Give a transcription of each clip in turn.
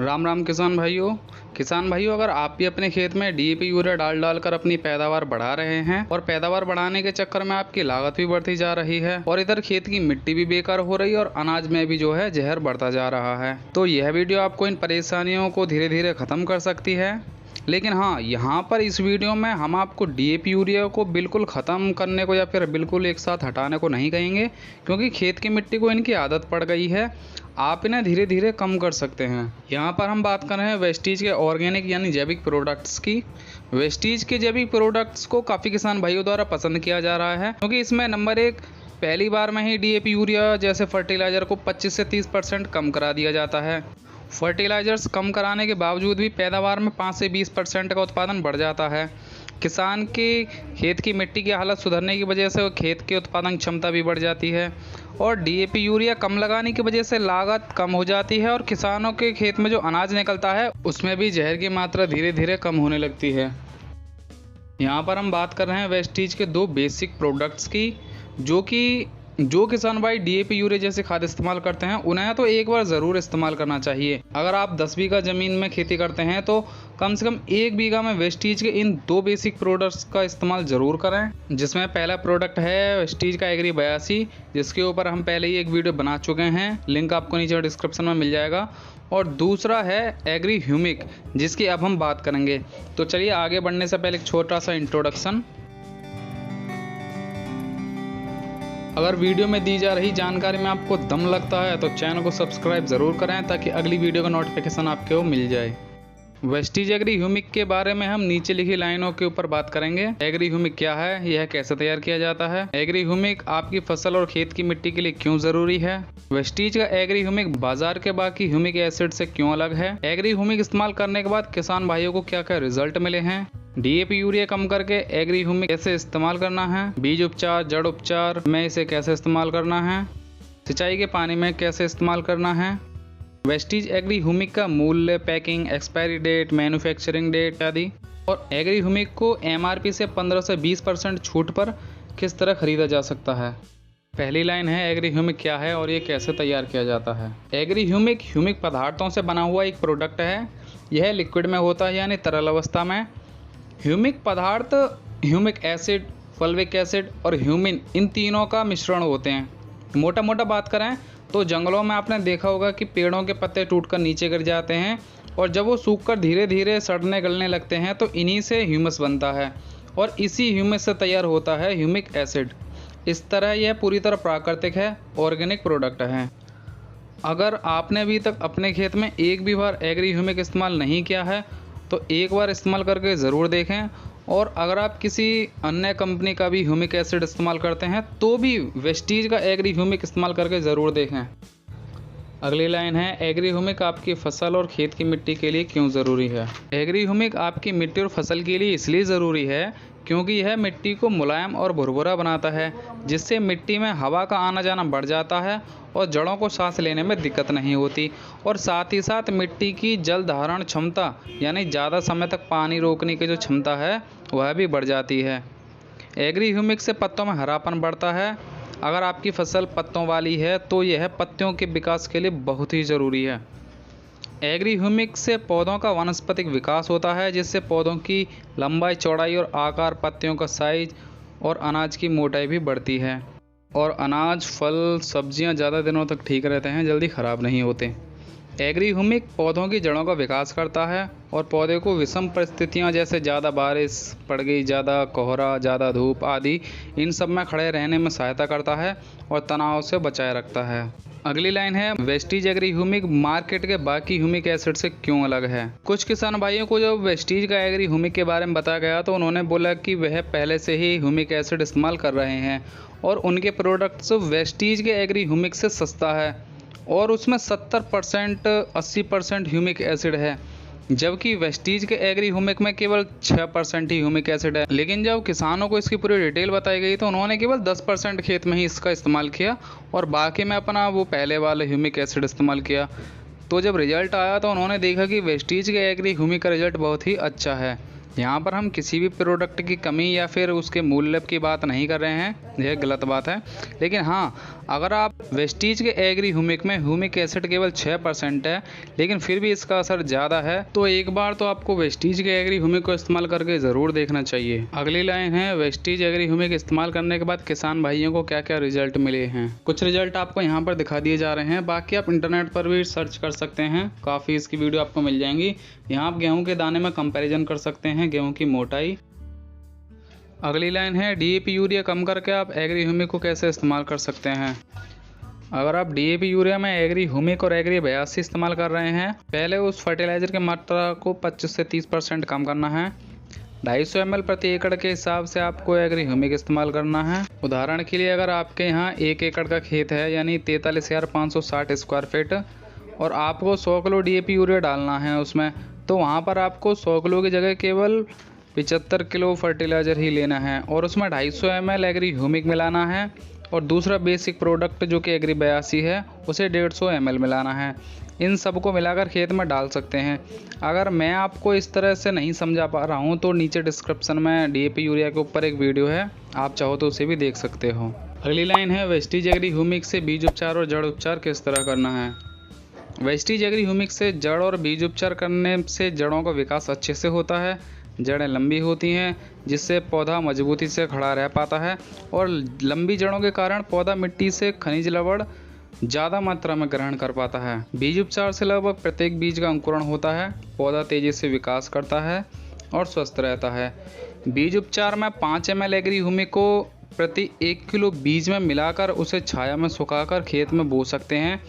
राम राम किसान भाइयों अगर आप भी अपने खेत में डीएपी यूरिया डाल कर अपनी पैदावार बढ़ा रहे हैं और पैदावार बढ़ाने के चक्कर में आपकी लागत भी बढ़ती जा रही है और इधर खेत की मिट्टी भी बेकार हो रही है और अनाज में भी जो है जहर बढ़ता जा रहा है, तो यह वीडियो आपको इन परेशानियों को धीरे धीरे खत्म कर सकती है। लेकिन हाँ, यहाँ पर इस वीडियो में हम आपको डीएपी यूरिया को बिल्कुल ख़त्म करने को या फिर बिल्कुल एक साथ हटाने को नहीं कहेंगे, क्योंकि खेत की मिट्टी को इनकी आदत पड़ गई है। आप इन्हें धीरे धीरे कम कर सकते हैं। यहाँ पर हम बात कर रहे हैं वेस्टीज के ऑर्गेनिक यानी जैविक प्रोडक्ट्स की। वेस्टीज के जैविक प्रोडक्ट्स को काफ़ी किसान भाइयों द्वारा पसंद किया जा रहा है, क्योंकि इसमें नंबर एक, पहली बार में ही डीएपी यूरिया जैसे फर्टिलाइज़र को 25 से 30% कम करा दिया जाता है। फर्टिलाइज़र्स कम कराने के बावजूद भी पैदावार में 5 से 20% का उत्पादन बढ़ जाता है। किसान के खेत की मिट्टी की हालत सुधरने की वजह से खेत की उत्पादन क्षमता भी बढ़ जाती है और डीएपी यूरिया कम लगाने की वजह से लागत कम हो जाती है और किसानों के खेत में जो अनाज निकलता है उसमें भी जहर की मात्रा धीरे धीरे कम होने लगती है। यहाँ पर हम बात कर रहे हैं वेस्टीज के दो बेसिक प्रोडक्ट्स की, जो किसान भाई डीएपी यूरिया जैसे खाद इस्तेमाल करते हैं उन्हें तो एक बार ज़रूर इस्तेमाल करना चाहिए। अगर आप 10 बीघा ज़मीन में खेती करते हैं तो कम से कम 1 बीघा में वेस्टीज के इन दो बेसिक प्रोडक्ट्स का इस्तेमाल ज़रूर करें, जिसमें पहला प्रोडक्ट है वेस्टीज का एग्री 82, जिसके ऊपर हम पहले ही एक वीडियो बना चुके हैं, लिंक आपको नीचे डिस्क्रिप्शन में मिल जाएगा। और दूसरा है एग्री ह्यूमिक, जिसकी अब हम बात करेंगे। तो चलिए आगे बढ़ने से पहले एक छोटा सा इंट्रोडक्शन। अगर वीडियो में दी जा रही जानकारी में आपको दम लगता है तो चैनल को सब्सक्राइब ज़रूर करें, ताकि अगली वीडियो का नोटिफिकेशन आपको मिल जाए। वेस्टीज एग्री ह्यूमिक के बारे में हम नीचे लिखी लाइनों के ऊपर बात करेंगे। एग्री ह्यूमिक क्या है, यह कैसे तैयार किया जाता है, एग्री ह्यूमिक आपकी फसल और खेत की मिट्टी के लिए क्यों ज़रूरी है, वेस्टीज का एग्री ह्यूमिक बाजार के बाकी ह्यूमिक एसिड से क्यों अलग है, एग्री ह्यूमिक इस्तेमाल करने के बाद किसान भाइयों को क्या क्या रिजल्ट मिले हैं, डीएपी यूरिया कम करके एग्री ह्यूमिक कैसे इस्तेमाल करना है, बीज उपचार जड़ उपचार में इसे कैसे इस्तेमाल करना है, सिंचाई के पानी में कैसे इस्तेमाल करना है, वेस्टीज एग्री ह्यूमिक का मूल्य, packing, expiry date, manufacturing date आदि, और एग्री ह्यूमिक को एमआरपी से 15 से 20% छूट पर किस तरह खरीदा जा सकता है। पहली लाइन है एग्री ह्यूमिक क्या है और ये कैसे तैयार किया जाता है। एग्री ह्यूमिक ह्यूमिक पदार्थों से बना हुआ एक प्रोडक्ट है। यह लिक्विड में होता है यानी तरल अवस्था में। ह्यूमिक पदार्थ ह्यूमिक एसिड, फल्विक एसिड और ह्यूमिन, इन तीनों का मिश्रण होते हैं। मोटा मोटा बात करें तो जंगलों में आपने देखा होगा कि पेड़ों के पत्ते टूटकर नीचे गिर जाते हैं और जब वो सूखकर धीरे धीरे सड़ने गलने लगते हैं तो इन्हीं से ह्यूमस बनता है और इसी ह्यूमस से तैयार होता है ह्यूमिक एसिड। इस तरह यह पूरी तरह प्राकृतिक है, ऑर्गेनिक प्रोडक्ट है। अगर आपने अभी तक अपने खेत में एक भी बार एग्री ह्यूमिक इस्तेमाल नहीं किया है तो एक बार इस्तेमाल करके ज़रूर देखें, और अगर आप किसी अन्य कंपनी का भी ह्यूमिक एसिड इस्तेमाल करते हैं तो भी वेस्टीज का एग्री ह्यूमिक इस्तेमाल करके ज़रूर देखें। अगली लाइन है एग्री ह्यूमिक आपकी फसल और खेत की मिट्टी के लिए क्यों ज़रूरी है। एग्री ह्यूमिक आपकी मिट्टी और फसल के लिए इसलिए ज़रूरी है क्योंकि यह मिट्टी को मुलायम और भुरभुरा बनाता है, जिससे मिट्टी में हवा का आना जाना बढ़ जाता है और जड़ों को सांस लेने में दिक्कत नहीं होती, और साथ ही साथ मिट्टी की जल धारण क्षमता यानी ज़्यादा समय तक पानी रोकने की जो क्षमता है वह भी बढ़ जाती है। एग्री ह्यूमिक से पत्तों में हरापन बढ़ता है। अगर आपकी फसल पत्तों वाली है तो यह पत्तियों के विकास के लिए बहुत ही ज़रूरी है। एग्री ह्यूमिक से पौधों का वानस्पतिक विकास होता है, जिससे पौधों की लंबाई, चौड़ाई और आकार, पत्तियों का साइज और अनाज की मोटाई भी बढ़ती है, और अनाज, फल, सब्जियां ज़्यादा दिनों तक ठीक रहते हैं, जल्दी ख़राब नहीं होते। एग्री ह्यूमिक पौधों की जड़ों का विकास करता है और पौधे को विषम परिस्थितियां जैसे ज़्यादा बारिश पड़ गई, ज़्यादा कोहरा, ज़्यादा धूप आदि, इन सब में खड़े रहने में सहायता करता है और तनाव से बचाए रखता है। अगली लाइन है वेस्टीज एग्री ह्यूमिक मार्केट के बाकी ह्यूमिक एसिड से क्यों अलग है। कुछ किसान भाइयों को जब वेस्टीज का एग्री ह्यूमिक के बारे में बताया गया तो उन्होंने बोला कि वह पहले से ही ह्यूमिक एसिड इस्तेमाल कर रहे हैं और उनके प्रोडक्ट्स वेस्टीज के एग्री ह्यूमिक से सस्ता है और उसमें 70% 80% ह्यूमिक एसिड है, जबकि वेस्टीज के एग्री ह्यूमिक में केवल 6% ही ह्यूमिक एसिड है। लेकिन जब किसानों को इसकी पूरी डिटेल बताई गई तो उन्होंने केवल 10% खेत में ही इसका इस्तेमाल किया और बाकी में अपना वो पहले वाला ह्यूमिक एसिड इस्तेमाल किया। तो जब रिजल्ट आया तो उन्होंने देखा कि वेस्टीज के एग्री ह्यूमिक का रिजल्ट बहुत ही अच्छा है। यहाँ पर हम किसी भी प्रोडक्ट की कमी या फिर उसके मूल्य की बात नहीं कर रहे हैं, यह गलत बात है। लेकिन हाँ, अगर आप वेस्टीज के एग्री ह्यूमिक में ह्यूमिक एसिड केवल 6% है, लेकिन फिर भी इसका असर ज़्यादा है, तो एक बार तो आपको वेस्टीज के एग्री ह्यूमिक को इस्तेमाल करके ज़रूर देखना चाहिए। अगली लाइन है, वेस्टीज एग्री ह्यूमिक इस्तेमाल करने के बाद किसान भाइयों को क्या क्या रिजल्ट मिले हैं। कुछ रिजल्ट आपको यहाँ पर दिखा दिए जा रहे हैं, बाकी आप इंटरनेट पर भी सर्च कर सकते हैं, काफ़ी इसकी वीडियो आपको मिल जाएंगी। यहाँ आप गेहूँ के दाने में कंपेरिजन कर सकते हैं, गेहूँ की मोटाई। अगली लाइन है, डीएपी यूरिया कम करके आप एग्री ह्यूमिक को कैसे इस्तेमाल कर सकते हैं। अगर आप डीएपी यूरिया में एग्री ह्यूमिक और एग्री 82 इस्तेमाल कर रहे हैं, पहले उस फर्टिलाइजर की मात्रा को 25 से 30% कम करना है। 250 ml प्रति एकड़ के हिसाब से आपको एग्री ह्यूमिक इस्तेमाल करना है। उदाहरण के लिए अगर आपके यहाँ 1 एकड़ का खेत है, यानी 43,560 स्क्वायर फीट, और आपको 100 किलो डीएपी यूरिया डालना है उसमें, तो वहाँ पर आपको 100 किलो की जगह केवल 75 किलो फर्टिलाइज़र ही लेना है और उसमें 250 ml एग्री ह्यूमिक मिलाना है, और दूसरा बेसिक प्रोडक्ट जो कि एग्री 82 है उसे 150 ml मिलाना है। इन सबको मिलाकर खेत में डाल सकते हैं। अगर मैं आपको इस तरह से नहीं समझा पा रहा हूँ तो नीचे डिस्क्रिप्शन में डीएपी यूरिया के ऊपर एक वीडियो है, आप चाहो तो उसे भी देख सकते हो। अगली लाइन है, वेस्टीज एग्री ह्यूमिक से बीज उपचार और जड़ उपचार किस तरह करना है। वेस्टीज एग्री ह्यूमिक से जड़ और बीज उपचार करने से जड़ों का विकास अच्छे से होता है, जड़ें लंबी होती हैं, जिससे पौधा मजबूती से खड़ा रह पाता है, और लंबी जड़ों के कारण पौधा मिट्टी से खनिज लवण ज़्यादा मात्रा में ग्रहण कर पाता है। बीज उपचार से लगभग प्रत्येक बीज का अंकुरण होता है, पौधा तेज़ी से विकास करता है और स्वस्थ रहता है। बीज उपचार में 5 ml एग्री ह्यूमिक को प्रति 1 किलो बीज में मिलाकर उसे छाया में सुखाकर खेत में बो सकते हैं।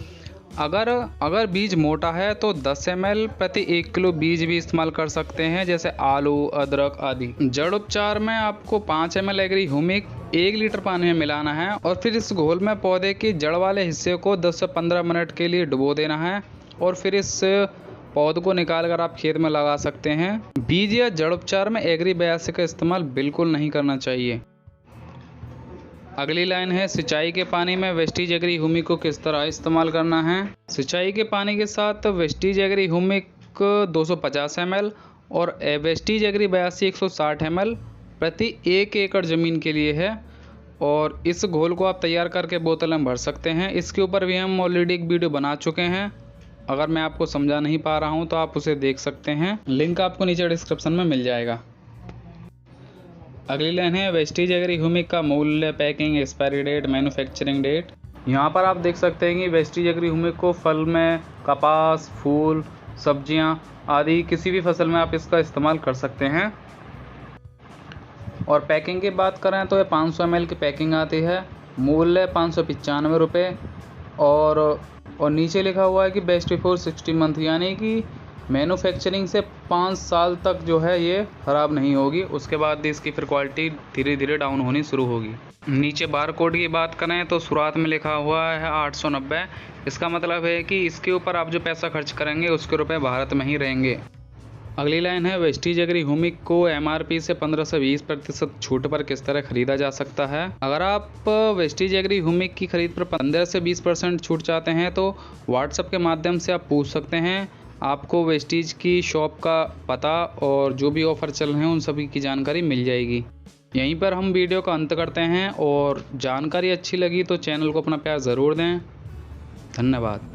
अगर बीज मोटा है तो 10 ml प्रति 1 किलो बीज भी इस्तेमाल कर सकते हैं, जैसे आलू, अदरक आदि। जड़ उपचार में आपको 5 ml एग्री ह्यूमिक 1 लीटर पानी में मिलाना है और फिर इस घोल में पौधे की जड़ वाले हिस्से को 10 से 15 मिनट के लिए डुबो देना है, और फिर इस पौध को निकाल कर आप खेत में लगा सकते हैं। बीज या जड़ उपचार में एग्री 82 का इस्तेमाल बिल्कुल नहीं करना चाहिए। अगली लाइन है, सिंचाई के पानी में वेस्टीज एग्री ह्यूमिक को किस तरह इस्तेमाल करना है। सिंचाई के पानी के साथ वेस्टीज एग्री ह्यूमिक 250 ml और वेस्टीज एग्री 82 160 ml प्रति 1 एकड़ ज़मीन के लिए है, और इस घोल को आप तैयार करके बोतल में भर सकते हैं। इसके ऊपर भी हम ऑलरेडी एक वीडियो बना चुके हैं, अगर मैं आपको समझा नहीं पा रहा हूँ तो आप उसे देख सकते हैं, लिंक आपको नीचे डिस्क्रिप्शन में मिल जाएगा। अगली लाइन है, वेस्टीज एग्री ह्यूमिक का मूल्य, packing, expiry date, manufacturing date. यहाँ पर आप देख सकते हैं कि वेस्टीज एग्री ह्यूमिक को फल में, कपास, फूल, सब्जियाँ आदि किसी भी फसल में आप इसका इस्तेमाल कर सकते हैं। और पैकिंग की बात करें तो ये 500 ml की पैकिंग आती है, मूल्य 595 रुपये, और नीचे लिखा हुआ है कि बेस्ट बिफोर 60 मंथ, यानी कि मैन्युफैक्चरिंग से 5 साल तक जो है ये ख़राब नहीं होगी, उसके बाद इसकी फिर क्वालिटी धीरे धीरे डाउन होनी शुरू होगी। नीचे बार कोड की बात करें तो शुरुआत में लिखा हुआ है 890, इसका मतलब है कि इसके ऊपर आप जो पैसा खर्च करेंगे उसके रुपए भारत में ही रहेंगे। अगली लाइन है, वेस्टीज एग्री ह्यूमिक को MRP से 15 से 20% छूट पर किस तरह खरीदा जा सकता है। अगर आप वेस्टीज एग्री ह्यूमिक की खरीद पर 15 से 20% छूट चाहते हैं तो व्हाट्सएप के माध्यम से आप पूछ सकते हैं, आपको वेस्टीज की शॉप का पता और जो भी ऑफ़र चल रहे हैं उन सभी की जानकारी मिल जाएगी। यहीं पर हम वीडियो का अंत करते हैं, और जानकारी अच्छी लगी तो चैनल को अपना प्यार ज़रूर दें। धन्यवाद।